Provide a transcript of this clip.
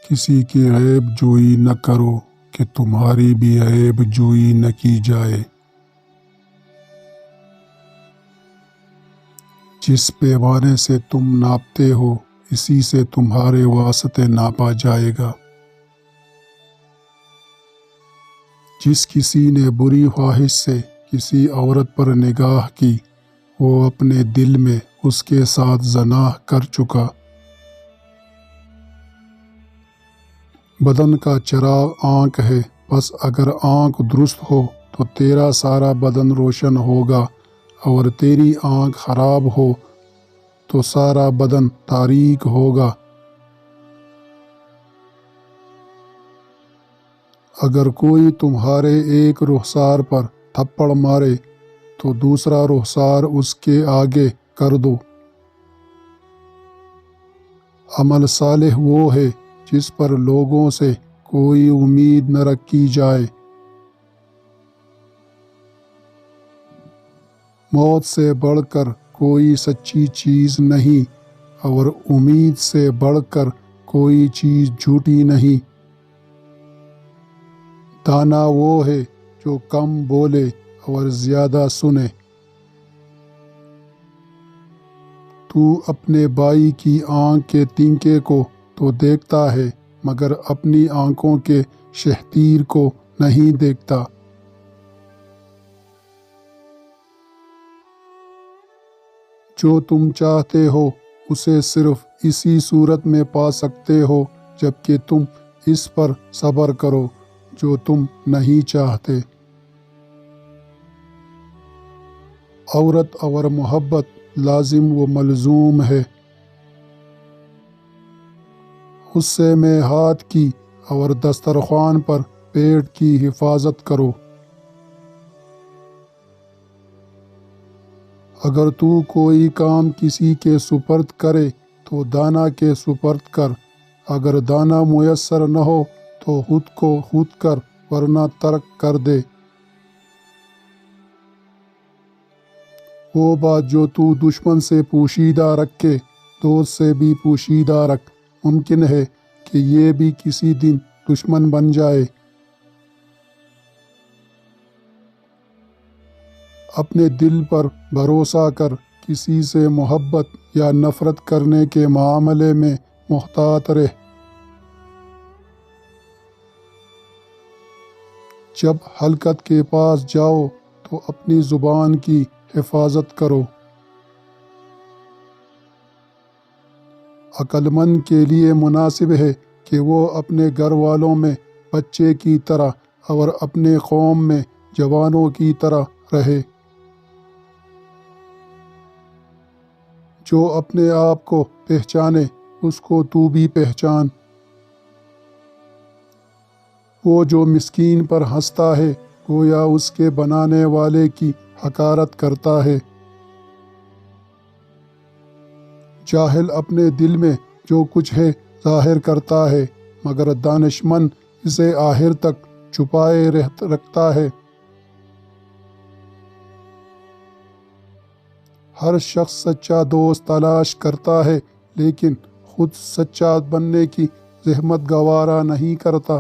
کسی کی عیب جوئی نہ کرو کہ تمہاری بھی عیب جوئی نہ کی جائے۔ جس پیمانے سے تم ناپتے ہو اسی سے تمہارے واسطے ناپا جائے گا۔ جس کسی نے بری خواہش سے کسی عورت پر نگاہ کی وہ اپنے دل میں اس کے ساتھ زنا کر چکا۔ بدن کا چراغ آنکھ ہے، بس اگر آنکھ درست ہو تو تیرا سارا بدن روشن ہوگا، اور تیری آنکھ خراب ہو تو سارا بدن تاریک ہوگا۔ اگر کوئی تمہارے ایک رخسار پر تھپڑ مارے تو دوسرا رخسار اس کے آگے کر دو۔ عمل صالح وہ ہے جس پر لوگوں سے کوئی امید نہ رکھی جائے۔ موت سے بڑھ کر کوئی سچی چیز نہیں، اور امید سے بڑھ کر کوئی چیز جھوٹی نہیں۔ دانا وہ ہے جو کم بولے اور زیادہ سنے۔ تو اپنے بھائی کی آنکھ کے تنکے کو تو دیکھتا ہے مگر اپنی آنکھوں کے شہتیر کو نہیں دیکھتا۔ جو تم چاہتے ہو اسے صرف اسی صورت میں پا سکتے ہو جبکہ تم اس پر صبر کرو جو تم نہیں چاہتے۔ عورت اور محبت لازم و ملزوم ہے۔ غصے میں ہاتھ کی اور دسترخوان پر پیٹ کی حفاظت کرو۔ اگر تو کوئی کام کسی کے سپرد کرے تو دانا کے سپرد کر، اگر دانا میسر نہ ہو تو خود کو خود کر ورنہ ترک کر دے۔ وہ بات جو تو دشمن سے پوشیدہ رکھے دوست سے بھی پوشیدہ رکھ، ممکن ہے کہ یہ بھی کسی دن دشمن بن جائے۔ اپنے دل پر بھروسہ کر، کسی سے محبت یا نفرت کرنے کے معاملے میں محتاط رہ۔ جب ہلاکت کے پاس جاؤ تو اپنی زبان کی حفاظت کرو۔ عقل مند کے لیے مناسب ہے کہ وہ اپنے گھر والوں میں بچے کی طرح اور اپنے قوم میں جوانوں کی طرح رہے۔ جو اپنے آپ کو پہچانے اس کو تو بھی پہچان۔ وہ جو مسکین پر ہنستا ہے گویا اس کے بنانے والے کی حقارت کرتا ہے۔ جاہل اپنے دل میں جو کچھ ہے ظاہر کرتا ہے مگر دانشمند اسے آخر تک چھپائے رکھتا ہے۔ ہر شخص سچا دوست تلاش کرتا ہے لیکن خود سچا بننے کی زحمت گوارا نہیں کرتا۔